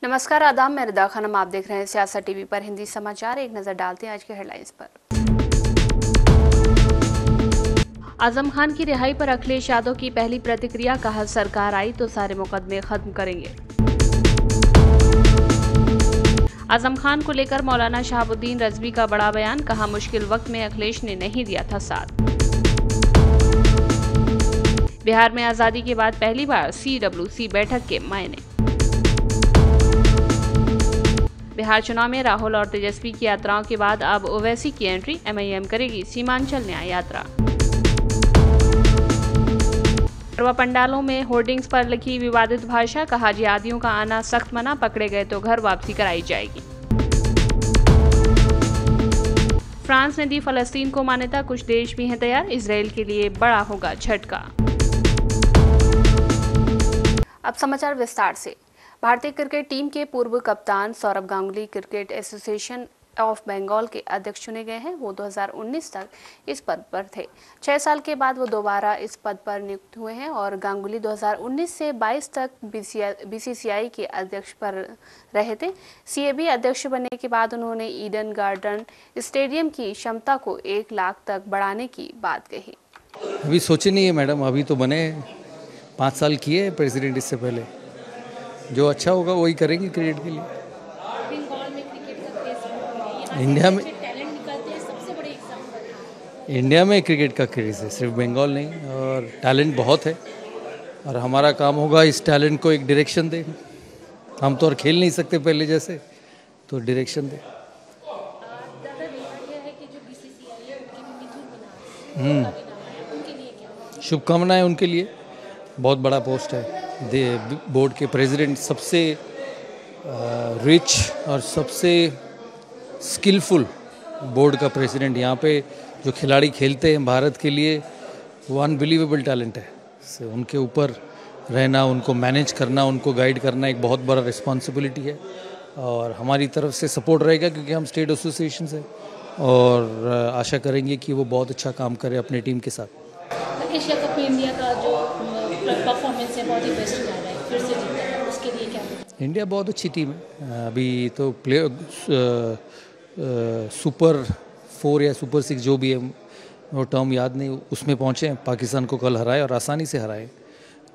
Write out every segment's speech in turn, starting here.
नमस्कार आदाब, मैं रिदा खानम। आप देख रहे हैं सियासत टीवी पर हिंदी समाचार। एक नजर डालते हैं आज के हेडलाइंस पर। आजम खान की रिहाई पर अखिलेश यादव की पहली प्रतिक्रिया, कहा सरकार आई तो सारे मुकदमे खत्म करेंगे। आजम खान को लेकर मौलाना शहाबुद्दीन रजवी का बड़ा बयान, कहा मुश्किल वक्त में अखिलेश ने नहीं दिया था साथ। बिहार में आजादी के बाद पहली बार CWC बैठक के मायने। बिहार चुनाव में राहुल और तेजस्वी की यात्राओं के बाद अब ओवैसी की एंट्री, MIM करेगी सीमांचल न्याय यात्रा। गरबा पंडालों में होर्डिंग्स पर लिखी विवादित भाषा, कहा जिहादियों का आना सख्त मना, पकड़े गए तो घर वापसी कराई जाएगी। फ्रांस ने दी फलस्तीन को मान्यता, कुछ देश भी हैं तैयार, इजरायल के लिए बड़ा होगा झटका। अब समाचार विस्तार से। भारतीय क्रिकेट टीम के पूर्व कप्तान Sourav Ganguly cricket association of Bengal के अध्यक्ष चुने गए हैं। वो 2019 तक इस पद पर थे। 6 साल के बाद वो दोबारा इस पद पर नियुक्त हुए हैं और गांगुली 2019 से 22 तक BCCI के अध्यक्ष पर रहे थे। CAB अध्यक्ष बनने के बाद उन्होंने ईडन गार्डन स्टेडियम की क्षमता को 1 लाख तक बढ़ाने की बात कही। अभी सोचे नहीं है मैडम, अभी तो बने 5 साल किए प्रेसिडेंट, इससे पहले जो अच्छा होगा वही करेंगे क्रिकेट के लिए। बंगाल में क्रिकेट का क्रेज, इंडिया में टैलेंट निकलते हैं, सबसे बड़े एग्जाम्पल। इंडिया में क्रिकेट का क्रेज है, सिर्फ बंगाल नहीं, और टैलेंट बहुत है। और हमारा काम होगा इस टैलेंट को एक डायरेक्शन दें। हम तो और खेल नहीं सकते पहले जैसे, तो डायरेक्शन दें। दादा देखा गया है कि जो BCCI है उनके भी मिथुन मिनाज उनके लिए क्या शुभकामनाएं उनके लिए, बहुत बड़ा पोस्ट है। बोर्ड के प्रेसिडेंट, सबसे रिच और सबसे स्किलफुल बोर्ड का प्रेसिडेंट। यहाँ पे जो खिलाड़ी खेलते हैं भारत के लिए, वो अनबिलीवेबल टैलेंट है। उनके ऊपर रहना, उनको मैनेज करना, उनको गाइड करना एक बहुत बड़ा रिस्पॉन्सिबिलिटी है। और हमारी तरफ से सपोर्ट रहेगा क्योंकि हम स्टेट एसोसिएशन से, और आशा करेंगे कि वो बहुत अच्छा काम करे अपनी टीम के साथ। एशिया कप में इंडिया का जो परफॉर्मेंस है बहुत ही बेस्ट जा रहा है, फिर से जीता है, उसके लिए क्या? इंडिया बहुत अच्छी टीम है। अभी तो सुपर 4 या सुपर 6 जो भी है, वो टर्म याद नहीं, उसमें पहुँचे हैं। पाकिस्तान को कल हराए और आसानी से हराए,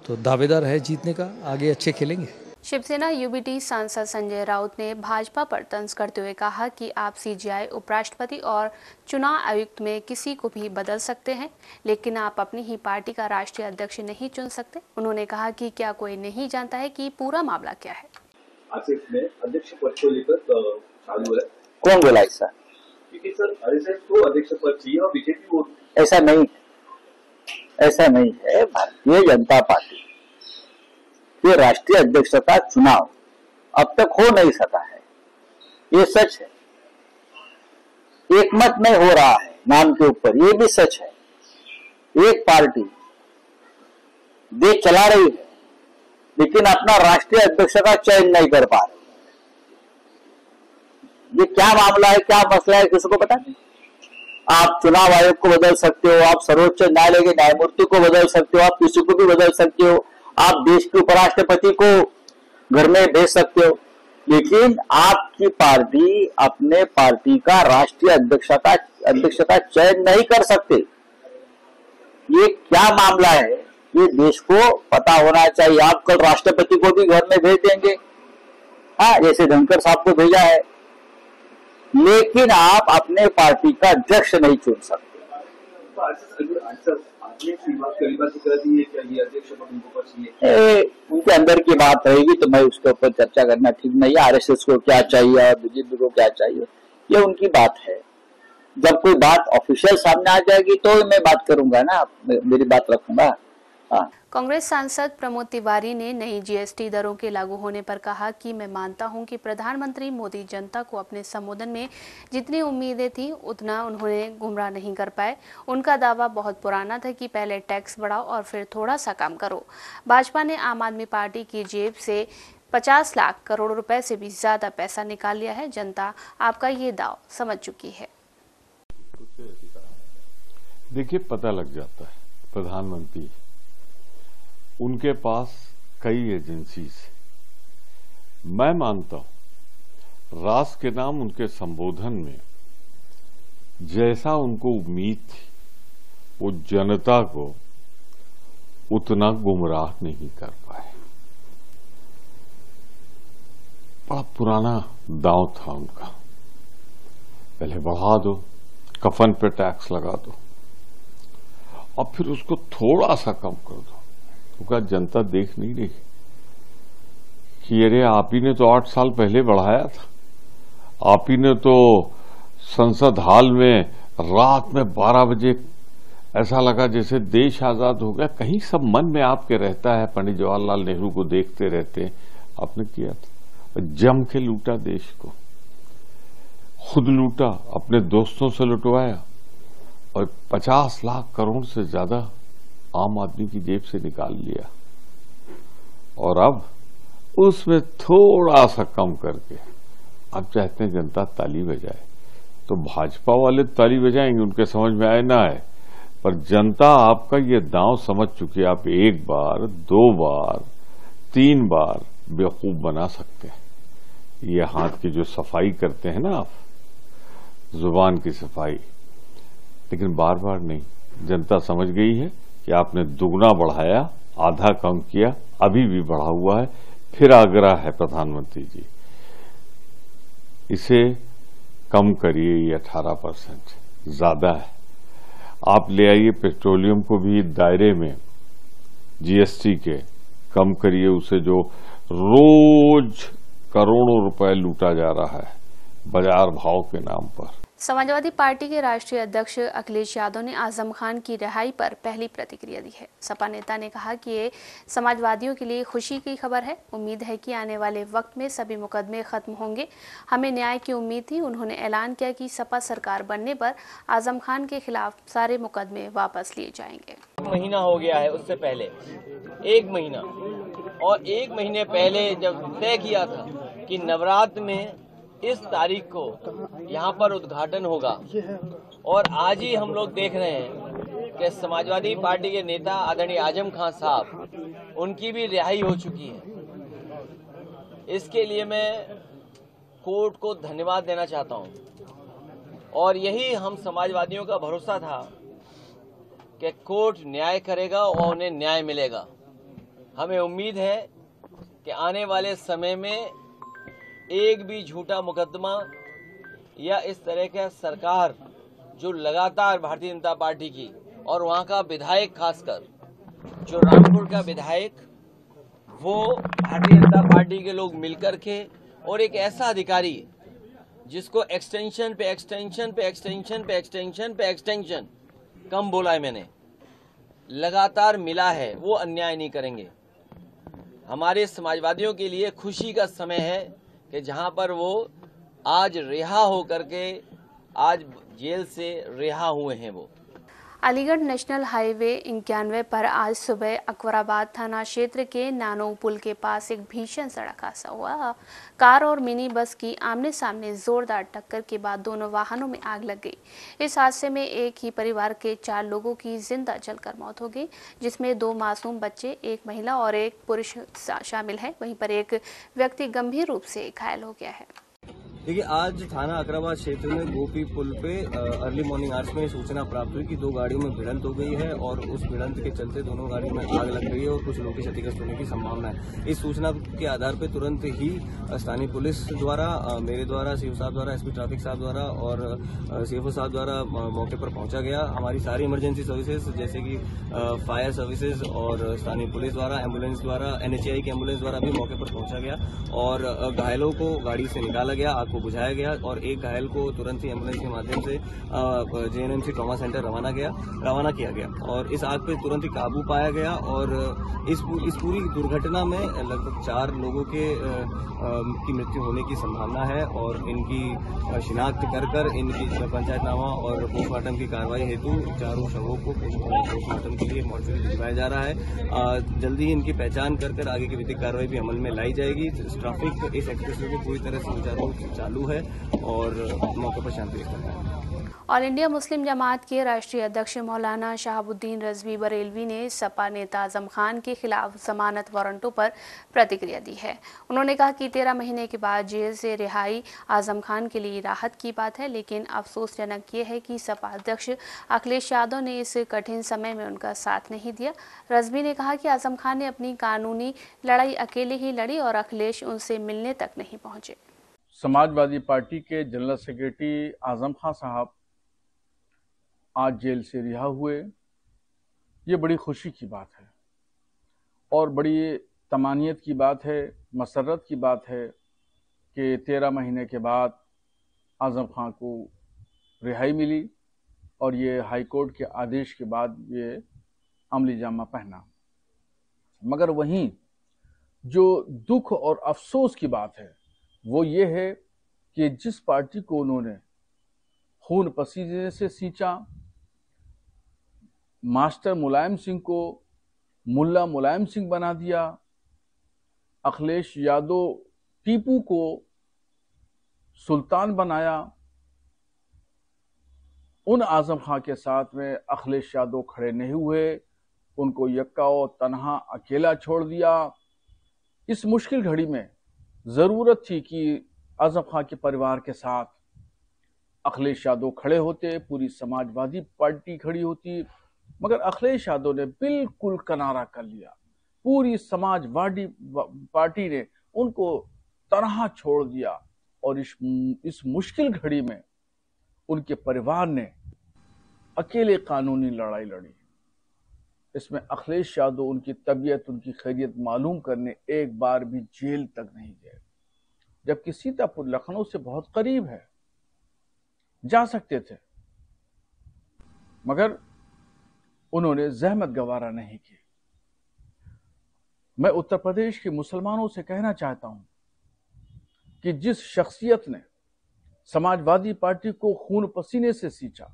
तो दावेदार है जीतने का, आगे अच्छे खेलेंगे। शिवसेना UBT सांसद संजय राउत ने भाजपा पर तंज करते हुए कहा कि आप CGI, उपराष्ट्रपति और चुनाव आयुक्त में किसी को भी बदल सकते हैं, लेकिन आप अपनी ही पार्टी का राष्ट्रीय अध्यक्ष नहीं चुन सकते। उन्होंने कहा कि क्या कोई नहीं जानता है कि पूरा मामला क्या है। आसिफ में अध्यक्ष पद को लेकर चालू है। कौन बोला ऐसा? क्योंकि सर आरएसएस को अध्यक्ष पद चाहिए और बीजेपी को ऐसा नहीं है। भारतीय जनता पार्टी ये राष्ट्रीय अध्यक्ष का चुनाव अब तक हो नहीं सका है, ये सच है। एक मत में हो रहा है नाम के ऊपर, ये भी सच है। एक पार्टी देश चला रही है लेकिन अपना राष्ट्रीय अध्यक्ष का चयन नहीं कर पा रही। ये क्या मामला है, क्या मसला है, किसी को पता नहीं। आप चुनाव आयोग को बदल सकते हो, आप सर्वोच्च न्यायालय के न्यायमूर्ति को बदल सकते हो, आप किसी को भी बदल सकते हो, आप देश के उपराष्ट्रपति को घर में भेज सकते हो, लेकिन आपकी पार्टी अपने पार्टी का राष्ट्रीय अध्यक्ष का चयन नहीं कर सकते। ये क्या मामला है, ये देश को पता होना चाहिए। आप कल राष्ट्रपति को भी घर में भेज देंगे, हाँ, जैसे धनखड़ साहब को भेजा है, लेकिन आप अपने पार्टी का अध्यक्ष नहीं चुन सकते। उनके अंदर की बात रहेगी तो मैं उसके ऊपर चर्चा करना ठीक नहीं है। RSS को क्या चाहिए और BJP को क्या चाहिए, ये उनकी बात है। जब कोई बात ऑफिशियल सामने आ जाएगी तो मैं बात करूंगा ना, मेरी बात रखूंगा। हाँ। कांग्रेस सांसद प्रमोद तिवारी ने नई GST दरों के लागू होने पर कहा कि मैं मानता हूं कि प्रधानमंत्री मोदी जनता को अपने संबोधन में जितनी उम्मीदें थी उतना उन्होंने गुमराह नहीं कर पाए। उनका दावा बहुत पुराना था कि पहले टैक्स बढ़ाओ और फिर थोड़ा सा कम करो। भाजपा ने आम आदमी पार्टी की जेब से 50 लाख करोड़ रुपए से भी ज्यादा पैसा निकाल लिया है। जनता आपका ये दाव समझ चुकी है। देखिए, पता लग जाता है प्रधानमंत्री, उनके पास कई एजेंसीज, मैं मानता हूं राष्ट्र के नाम उनके संबोधन में जैसा उनको उम्मीद थी वो जनता को उतना गुमराह नहीं कर पाए। बड़ा पुराना दांव था उनका, पहले बढ़ा दो, कफन पे टैक्स लगा दो और फिर उसको थोड़ा सा कम कर दो। तो क्या जनता देख नहीं रही कि अरे आप ही ने तो 8 साल पहले बढ़ाया था, आप ही ने तो संसद हाल में रात में 12 बजे ऐसा लगा जैसे देश आजाद हो गया। कहीं सब मन में आपके रहता है, पंडित जवाहरलाल नेहरू को देखते रहते हैं। आपने किया था, जम के लूटा देश को, खुद लूटा, अपने दोस्तों से लुटवाया और 50 लाख करोड़ से ज्यादा आम आदमी की जेब से निकाल लिया। और अब उसमें थोड़ा सा कम करके अब चाहते हैं जनता ताली बजाए। तो भाजपा वाले ताली बजाएंगे, उनके समझ में आए ना आए, पर जनता आपका ये दांव समझ चुकी है। आप 1 बार, 2 बार, 3 बार बेवकूफ बना सकते हैं। ये हाथ की जो सफाई करते हैं ना आप, जुबान की सफाई, लेकिन बार बार नहीं। जनता समझ गई है कि आपने दुगना बढ़ाया, आधा कम किया, अभी भी बढ़ा हुआ है। फिर आग्रह है प्रधानमंत्री जी, इसे कम करिए, ये 18% ज्यादा है। आप ले आइए पेट्रोलियम को भी दायरे में जीएसटी के, कम करिए उसे, जो रोज करोड़ों रुपए लूटा जा रहा है बाजार भाव के नाम पर। समाजवादी पार्टी के राष्ट्रीय अध्यक्ष अखिलेश यादव ने आजम खान की रिहाई पर पहली प्रतिक्रिया दी है। सपा नेता ने कहा कि ये समाजवादियों के लिए खुशी की खबर है। उम्मीद है कि आने वाले वक्त में सभी मुकदमे खत्म होंगे। हमें न्याय की उम्मीद थी। उन्होंने ऐलान किया कि सपा सरकार बनने पर आजम खान के खिलाफ सारे मुकदमे वापस लिए जाएंगे। महीना हो गया है, उससे पहले 1 महीना, और 1 महीने पहले जब तय किया था कि नवरात्र में इस तारीख को यहाँ पर उद्घाटन होगा, और आज ही हम लोग देख रहे हैं कि समाजवादी पार्टी के नेता आदरणीय आजम खान साहब, उनकी भी रिहाई हो चुकी है। इसके लिए मैं कोर्ट को धन्यवाद देना चाहता हूँ, और यही हम समाजवादियों का भरोसा था कि कोर्ट न्याय करेगा और उन्हें न्याय मिलेगा। हमें उम्मीद है कि आने वाले समय में एक भी झूठा मुकदमा या इस तरह का सरकार जो लगातार भारतीय जनता पार्टी की, और वहां का विधायक, खासकर जो रामपुर का विधायक, वो भारतीय जनता पार्टी के लोग मिलकर के, और एक ऐसा अधिकारी जिसको एक्सटेंशन पे एक्सटेंशन पे एक्सटेंशन पे एक्सटेंशन पे एक्सटेंशन, कम बोला है मैंने, लगातार मिला है, वो अन्याय नहीं करेंगे। हमारे समाजवादियों के लिए खुशी का समय है कि जहां पर वो आज रिहा होकर के, आज जेल से रिहा हुए हैं। वो अलीगढ़ नेशनल हाईवे 91 पर आज सुबह अकबराबाद थाना क्षेत्र के नानो पुल के पास एक भीषण सड़क हादसा हुआ। कार और मिनी बस की आमने सामने जोरदार टक्कर के बाद दोनों वाहनों में आग लग गई। इस हादसे में एक ही परिवार के 4 लोगों की जिंदा जलकर मौत हो गई, जिसमें 2 मासूम बच्चे, 1 महिला और 1 पुरुष शामिल है। वहीं पर एक व्यक्ति गंभीर रूप से घायल हो गया है। देखिए, आज थाना अकबराबाद क्षेत्र में गोपी पुल पे अर्ली मॉर्निंग आवर्स में सूचना प्राप्त हुई कि 2 गाड़ियों में भिड़ंत हो गई है, और उस भिड़ंत के चलते दोनों गाड़ियों में आग लग गई है और कुछ लोगों की क्षतिग्रस्त होने की संभावना है। इस सूचना के आधार पर तुरंत ही स्थानीय पुलिस द्वारा, मेरे द्वारा, सीओ साहब द्वारा, एसपी ट्रैफिक साहब द्वारा और सीएफओ साहब द्वारा मौके पर पहुंचा गया। हमारी सारी इमरजेंसी सर्विसेज जैसे कि फायर सर्विसेज और स्थानीय पुलिस द्वारा, एम्बुलेंस द्वारा, एनएचएआई की एम्बुलेंस द्वारा भी मौके पर पहुंचा गया, और घायलों को गाड़ी से निकाला गया, आग को बुझाया गया, और एक घायल को तुरंत ही एम्बुलेंस के माध्यम से जेएनएमसी ट्रॉमा सेंटर रवाना किया गया, और इस आग पे तुरंत ही काबू पाया गया। और इस पूरी दुर्घटना में लगभग 4 लोगों की मृत्यु होने की संभावना है, और इनकी शिनाख्त कर इनकी पंचायतनामा और पोस्टमार्टम की कार्रवाई हेतु 4 शवों को पोस्टमार्टम के लिए मॉर्चरी भिजवाया जा रहा है। जल्दी ही इनकी पहचान कर आगे की विधिक कार्रवाई भी अमल में लाई जाएगी। ट्रैफिक इस एक्सप्रेस वे पूरी तरह से सुचारू चालू है और मौके पर शांति व्यवस्था है। ऑल इंडिया मुस्लिम जमात के राष्ट्रीय अध्यक्ष मौलाना शहाबुद्दीन रज़वी बरेलवी ने सपा नेता आजम खान के खिलाफ जमानत वारंटों पर प्रतिक्रिया दी है। उन्होंने कहा कि 13 महीने के बाद जेल से रिहाई आजम खान के लिए राहत की बात है, लेकिन अफसोसजनक ये है कि सपा अध्यक्ष अखिलेश यादव ने इस कठिन समय में उनका साथ नहीं दिया। रज़वी ने कहा कि आजम खान ने अपनी कानूनी लड़ाई अकेले ही लड़ी और अखिलेश उनसे मिलने तक नहीं पहुंचे। समाजवादी पार्टी के जनरल सेक्रेटरी आजम खान साहब आज जेल से रिहा हुए, ये बड़ी खुशी की बात है और बड़ी तमानियत की बात है, मसरत की बात है कि 13 महीने के बाद आजम खान को रिहाई मिली और ये हाई कोर्ट के आदेश के बाद ये अमली जामा पहना। मगर वहीं जो दुख और अफसोस की बात है वो ये है कि जिस पार्टी को उन्होंने खून पसीने से सींचा, मास्टर मुलायम सिंह को मुल्ला मुलायम सिंह बना दिया, अखिलेश यादव टीपू को सुल्तान बनाया, उन आजम खान के साथ में अखिलेश यादव खड़े नहीं हुए, उनको यक्का और तन्हा अकेला छोड़ दिया। इस मुश्किल घड़ी में जरूरत थी कि आजम खान के परिवार के साथ अखिलेश यादव खड़े होते, पूरी समाजवादी पार्टी खड़ी होती, मगर अखिलेश यादव ने बिल्कुल किनारा कर लिया। पूरी समाजवादी पार्टी ने उनको तनहा छोड़ दिया और इस मुश्किल घड़ी में उनके परिवार ने अकेले कानूनी लड़ाई लड़ी। इसमें अखिलेश यादव उनकी तबीयत, उनकी खैरियत मालूम करने एक बार भी जेल तक नहीं गए, जबकि सीतापुर लखनऊ से बहुत करीब है, जा सकते थे, मगर उन्होंने जहमत गवारा नहीं की। मैं उत्तर प्रदेश के मुसलमानों से कहना चाहता हूं कि जिस शख्सियत ने समाजवादी पार्टी को खून पसीने से सींचा,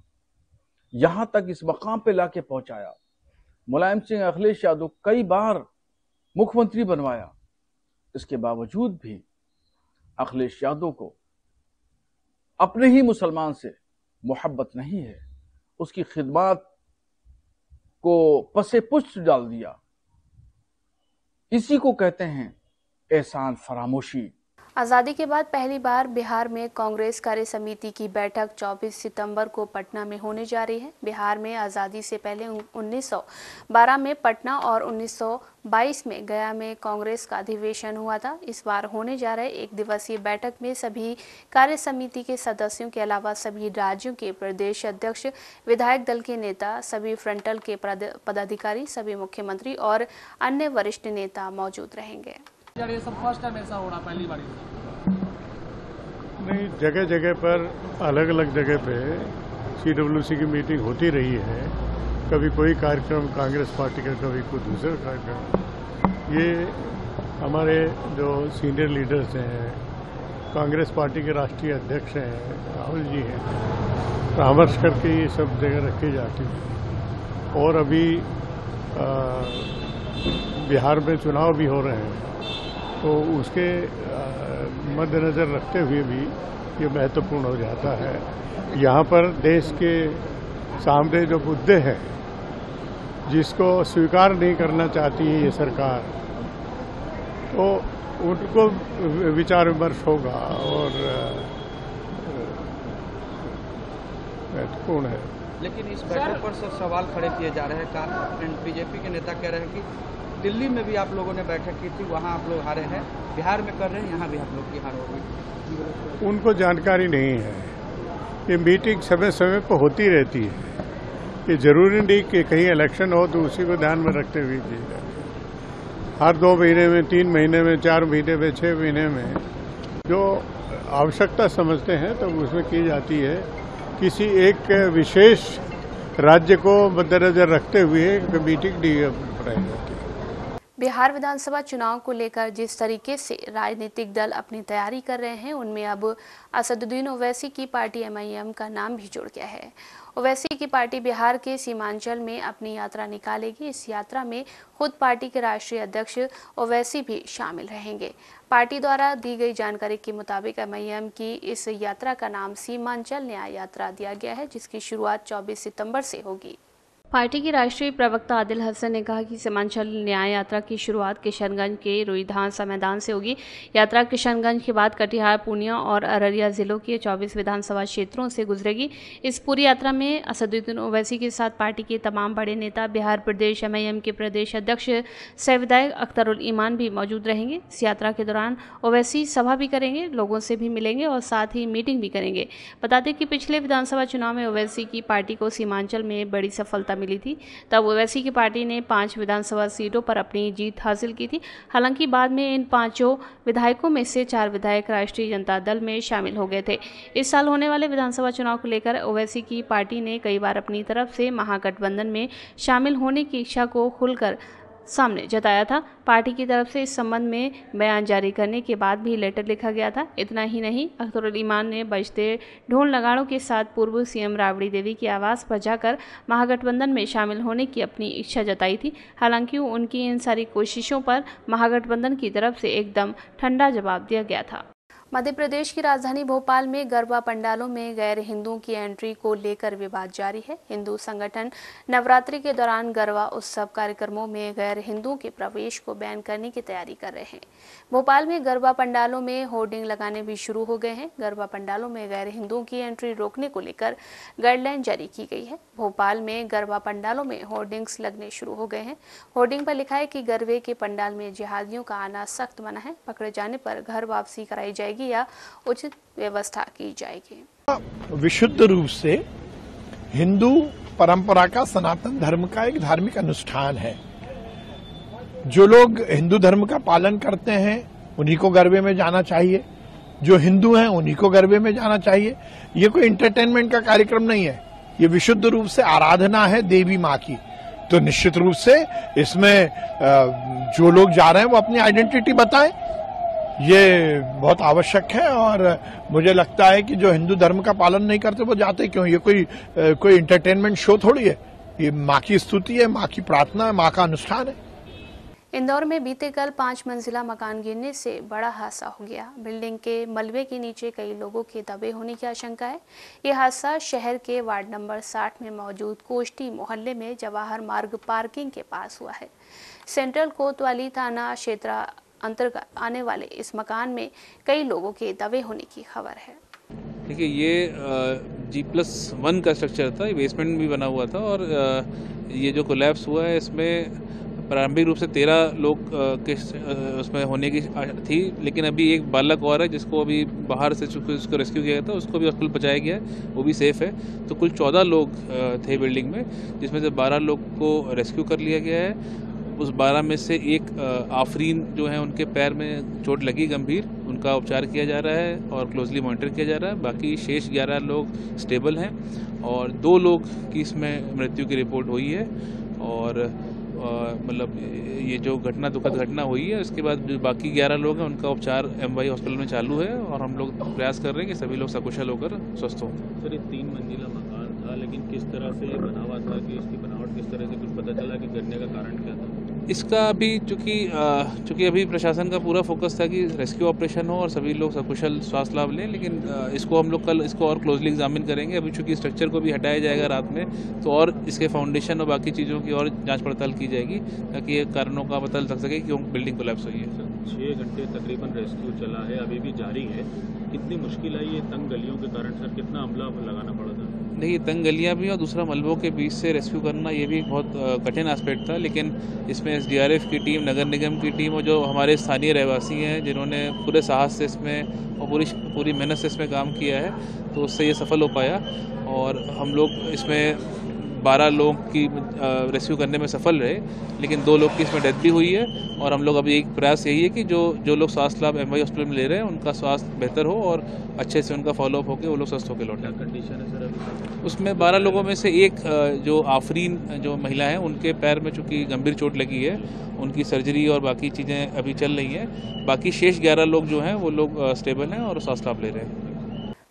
यहां तक इस मकाम पे लाके पहुंचाया, मुलायम सिंह अखिलेश यादव कई बार मुख्यमंत्री बनवाया, इसके बावजूद भी अखिलेश यादव को अपने ही मुसलमान से मोहब्बत नहीं है, उसकी खिदमत को पसे पुष्ट डाल दिया। इसी को कहते हैं एहसान फरामोशी। आज़ादी के बाद पहली बार बिहार में कांग्रेस कार्य समिति की बैठक 24 सितंबर को पटना में होने जा रही है। बिहार में आज़ादी से पहले 1912 में पटना और 1922 में गया में कांग्रेस का अधिवेशन हुआ था। इस बार होने जा रहे एक दिवसीय बैठक में सभी कार्य समिति के सदस्यों के अलावा सभी राज्यों के प्रदेश अध्यक्ष, विधायक दल के नेता, सभी फ्रंटल के पदाधिकारी, सभी मुख्यमंत्री और अन्य वरिष्ठ नेता मौजूद रहेंगे। ये सब फर्स्ट टाइम ऐसा हो रहा, पहली बार नहीं, जगह जगह पर अलग अलग जगह पे CWC की मीटिंग होती रही है। कभी कोई कार्यक्रम कांग्रेस पार्टी का, कभी कोई दूसरा कार्यक्रम। ये हमारे जो सीनियर लीडर्स हैं, कांग्रेस पार्टी के राष्ट्रीय अध्यक्ष हैं, राहुल जी हैं, परामर्श करके ये सब जगह रखी जाती है। और अभी बिहार में चुनाव भी हो रहे हैं, तो उसके मद्देनज़र रखते हुए भी ये महत्वपूर्ण हो जाता है। यहाँ पर देश के सामने जो मुद्दे हैं जिसको स्वीकार नहीं करना चाहती है ये सरकार, तो उनको विचार विमर्श होगा और महत्वपूर्ण है। लेकिन इस बैठक पर सर सवाल खड़े किए जा रहे हैं। बीजेपी के नेता कह रहे हैं कि दिल्ली में भी आप लोगों ने बैठक की थी, वहां आप लोग हारे हैं, बिहार में कर रहे हैं, यहाँ भी आप लोग की हार होगी। उनको जानकारी नहीं है। ये मीटिंग समय समय पर होती रहती है। ये जरूरी नहीं कि कहीं इलेक्शन हो तो उसी को ध्यान में रखते हुए की जाए। हर 2 महीने में, 3 महीने में, 4 महीने में, 6 महीने में जो आवश्यकता समझते हैं तो उसमें की जाती है। किसी एक विशेष राज्य को मद्देनजर रखते हुए मीटिंग बनाई जाती है। बिहार विधानसभा चुनाव को लेकर जिस तरीके से राजनीतिक दल अपनी तैयारी कर रहे हैं, उनमें अब असदुद्दीन ओवैसी की पार्टी MIM का नाम भी जुड़ गया है। ओवैसी की पार्टी बिहार के सीमांचल में अपनी यात्रा निकालेगी। इस यात्रा में खुद पार्टी के राष्ट्रीय अध्यक्ष ओवैसी भी शामिल रहेंगे। पार्टी द्वारा दी गई जानकारी के मुताबिक एमआईएम की इस यात्रा का नाम सीमांचल न्याय यात्रा दिया गया है, जिसकी शुरुआत 24 सितंबर से होगी। पार्टी के राष्ट्रीय प्रवक्ता आदिल हसन ने कहा कि सीमांचल न्याय यात्रा की शुरुआत किशनगंज के रुईधांसा मैदान से होगी। यात्रा किशनगंज के बाद कटिहार, पूर्णिया और अररिया जिलों के 24 विधानसभा क्षेत्रों से गुजरेगी। इस पूरी यात्रा में असदुद्दीन ओवैसी के साथ पार्टी के तमाम बड़े नेता, बिहार प्रदेश एमआईएम के प्रदेश अध्यक्ष सह विधायक अख्तरुल ईमान भी मौजूद रहेंगे। इस यात्रा के दौरान ओवैसी सभा भी करेंगे, लोगों से भी मिलेंगे और साथ ही मीटिंग भी करेंगे। बता दें कि पिछले विधानसभा चुनाव में ओवैसी की पार्टी को सीमांचल में बड़ी सफलता मिली थी। तब ओवैसी की पार्टी ने 5 विधानसभा सीटों पर अपनी जीत हासिल की थी। हालांकि बाद में इन 5 विधायकों में से 4 विधायक राष्ट्रीय जनता दल में शामिल हो गए थे। इस साल होने वाले विधानसभा चुनाव को लेकर ओवैसी की पार्टी ने कई बार अपनी तरफ से महागठबंधन में शामिल होने की इच्छा को खुलकर सामने जताया था। पार्टी की तरफ से इस संबंध में बयान जारी करने के बाद भी लेटर लिखा गया था। इतना ही नहीं, अख्तरुल ईमान ने बजते ढोल नगाड़ों के साथ पूर्व सीएम राबड़ी देवी के आवास पर जाकर महागठबंधन में शामिल होने की अपनी इच्छा जताई थी। हालांकि उनकी इन सारी कोशिशों पर महागठबंधन की तरफ से एकदम ठंडा जवाब दिया गया था। मध्य प्रदेश की राजधानी भोपाल में गरबा पंडालों में गैर हिंदुओं की एंट्री को लेकर विवाद जारी है। हिंदू संगठन नवरात्रि के दौरान गरबा उत्सव कार्यक्रमों में गैर हिंदुओं के प्रवेश को बैन करने की तैयारी कर रहे हैं। भोपाल में गरबा पंडालों में होर्डिंग लगाने भी शुरू हो गए हैं। गरबा पंडालों में गैर हिंदुओं की एंट्री रोकने को लेकर गाइडलाइन जारी की गई है। भोपाल में गरबा पंडालों में होर्डिंग्स लगने शुरू हो गए हैं। होर्डिंग पर लिखा है कि गरबे के पंडाल में जिहादियों का आना सख्त मना है। पकड़े जाने पर घर वापसी कराई जाएगी या उचित व्यवस्था की जाएगी। विशुद्ध रूप से हिंदू परंपरा का, सनातन धर्म का एक धार्मिक अनुष्ठान है। जो लोग हिंदू धर्म का पालन करते हैं उन्हीं को गरबे में जाना चाहिए, जो हिंदू हैं उन्हीं को गरबे में जाना चाहिए। ये कोई एंटरटेनमेंट का कार्यक्रम नहीं है, ये विशुद्ध रूप से आराधना है देवी माँ की। तो निश्चित रूप से इसमें जो लोग जा रहे हैं वो अपनी आइडेंटिटी बताएं, ये बहुत आवश्यक है। और मुझे लगता है कि जो हिंदू धर्म का पालन नहीं करते वो जाते क्यों? ये कोई एंटरटेनमेंट शो थोड़ी है, ये माँ की स्तुति है, माँ की प्रार्थना है, माँ का अनुष्ठान है। इंदौर में बीते कल 5 मंजिला मकान गिरने से बड़ा हादसा हो गया। बिल्डिंग के मलबे के नीचे कई लोगों के दबे होने की आशंका है। यह हादसा शहर के वार्ड नंबर 60 में मौजूद कोष्टी मोहल्ले में जवाहर मार्ग पार्किंग के पास हुआ है। सेंट्रल कोतवाली थाना क्षेत्र अंतर्गत आने वाले इस मकान में कई लोगों के दबे होने की खबर है। देखिए, ये G+1 का स्ट्रक्चर था, ये बेसमेंट भी बना हुआ था और ये जो कोलैप्स हुआ है इसमें प्रारंभिक रूप से 13 लोग के उसमें होने की थी, लेकिन अभी एक बालक और है जिसको अभी बाहर से उसको रेस्क्यू किया गया था, उसको भी हॉस्पिटल पहुंचाया गया है, वो भी सेफ है। तो कुल 14 लोग थे बिल्डिंग में, जिसमें से 12 लोग को रेस्क्यू कर लिया गया है। उस 12 में से एक आफरीन जो है उनके पैर में चोट लगी गंभीर, उनका उपचार किया जा रहा है और क्लोजली मॉनिटर किया जा रहा है। बाकी शेष 11 लोग स्टेबल हैं और 2 लोग की इसमें मृत्यु की रिपोर्ट हुई है। और मतलब ये जो घटना दुखद घटना हुई है, उसके बाद जो बाकी 11 लोग हैं उनका उपचार MY हॉस्पिटल में चालू है और हम लोग प्रयास कर रहे हैं कि सभी लोग सकुशल होकर स्वस्थ हों। सर, ये 3 मंजिला मकान था, लेकिन किस तरह से बना हुआ था कि इसकी बनावट किस तरह से, कुछ पता चला कि गिरने का कारण क्या था? इसका अभी चूँकि अभी प्रशासन का पूरा फोकस था कि रेस्क्यू ऑपरेशन हो और सभी लोग सकुशल स्वास्थ्य लाभ लें, लेकिन इसको हम लोग कल इसको और क्लोजली एग्जामिन करेंगे। अभी चूँकि स्ट्रक्चर को भी हटाया जाएगा रात में, तो और इसके फाउंडेशन और बाकी चीज़ों की और जांच पड़ताल की जाएगी ताकि ये कारणों का पता लग सके कि क्यों बिल्डिंग कोलैप्स हुई है। 6 घंटे तकरीबन रेस्क्यू चला है, अभी भी जारी है। कितनी मुश्किल आई ये तंग गलियों के कारण सर? कितना अमला लगाना पड़ा था? देखिए, तंग गलियाँ भी और दूसरा मलबों के बीच से रेस्क्यू करना ये भी बहुत कठिन एस्पेक्ट था, लेकिन इसमें SDRF की टीम, नगर निगम की टीम और जो हमारे स्थानीय रहवासी हैं जिन्होंने पूरे साहस से इसमें और पूरी मेहनत से इसमें काम किया है, तो उससे ये सफल हो पाया। और हम लोग इसमें 12 लोग की रेस्क्यू करने में सफल रहे, लेकिन 2 लोग की इसमें डेथ भी हुई है। और हम लोग अभी एक प्रयास यही है कि जो लोग स्वास्थ्य लाभ MY हॉस्पिटल में ले रहे हैं उनका स्वास्थ्य बेहतर हो और अच्छे से उनका फॉलोअप होकर वो लोग स्वस्थ होकर लौटें। कंडीशन है सर अभी? उसमें 12 लोगों में से एक जो आफरीन जो महिला है उनके पैर में चूँकि गंभीर चोट लगी है, उनकी सर्जरी और बाकी चीज़ें अभी चल रही हैं। बाकी शेष 11 लोग जो हैं वो लोग स्टेबल हैं और स्वास्थ्य लाभ ले रहे हैं।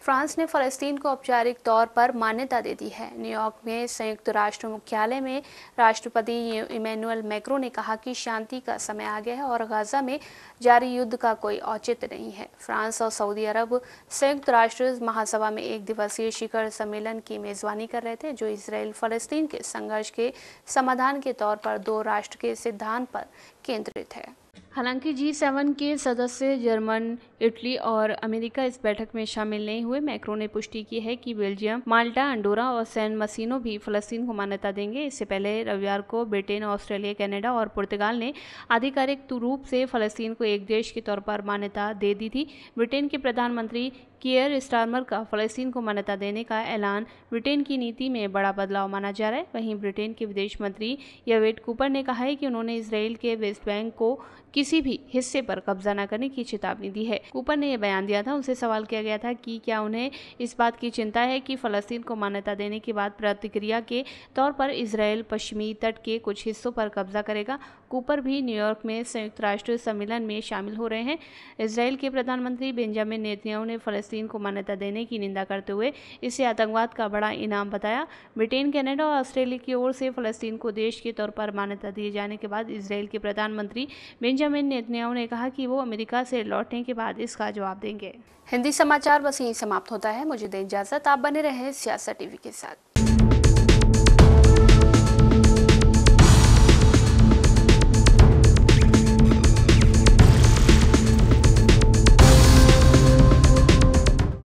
फ्रांस ने फ़लस्तीन को औपचारिक तौर पर मान्यता दे दी है। न्यूयॉर्क में संयुक्त राष्ट्र मुख्यालय में राष्ट्रपति इमैनुअल मैक्रों ने कहा कि शांति का समय आ गया है और गाजा में जारी युद्ध का कोई औचित्य नहीं है। फ्रांस और सऊदी अरब संयुक्त राष्ट्र महासभा में एक दिवसीय शिखर सम्मेलन की मेजबानी कर रहे थे, जो इसराइल फ़लस्तीन के संघर्ष के समाधान के तौर पर 2 राष्ट्र के सिद्धांत पर केंद्रित है। हालांकि G7 के सदस्य जर्मन, इटली और अमेरिका इस बैठक में शामिल नहीं हुए। मैक्रों ने पुष्टि की है कि बेल्जियम, माल्टा, अंडोरा और सैन मरीनो भी फ़लस्तीन को मान्यता देंगे। इससे पहले रविवार को ब्रिटेन, ऑस्ट्रेलिया, कनाडा और पुर्तगाल ने आधिकारिक रूप से फ़लस्तीन को एक देश के तौर पर मान्यता दे दी थी। ब्रिटेन के प्रधानमंत्री कीयर स्टारमर का फ़लस्तीन को मान्यता देने का ऐलान ब्रिटेन की नीति में बड़ा बदलाव माना जा रहा है। वहीं ब्रिटेन के विदेश मंत्री यवेट कूपर ने कहा है कि उन्होंने इसराइल के वेस्ट बैंक को किसी भी हिस्से पर कब्जा न करने की चेतावनी दी है। कूपर ने यह बयान दिया था। उनसे सवाल किया गया था कि क्या उन्हें इस बात की चिंता है कि फ़लस्तीन को मान्यता देने के बाद प्रतिक्रिया के तौर पर इसराइल पश्चिमी तट के कुछ हिस्सों पर कब्जा करेगा। कूपर भी न्यूयॉर्क में संयुक्त राष्ट्र सम्मेलन में शामिल हो रहे हैं। इसराइल के प्रधानमंत्री बेंजामिन नेतन्याहू ने फ़लस्तीन को मान्यता देने की निंदा करते हुए इसे आतंकवाद का बड़ा इनाम बताया। ब्रिटेन, कनाडा और ऑस्ट्रेलिया की ओर से फ़लस्तीन को देश के तौर पर मान्यता दिए जाने के बाद इसराइल के प्रधानमंत्री बेंजामिन नेतन्याहू ने कहा कि वो अमेरिका से लौटने के बाद इसका जवाब देंगे। हिंदी समाचार बस यहीं समाप्त होता है। मुझे दें इजाजत। आप बने रहें सियासत टीवी के साथ।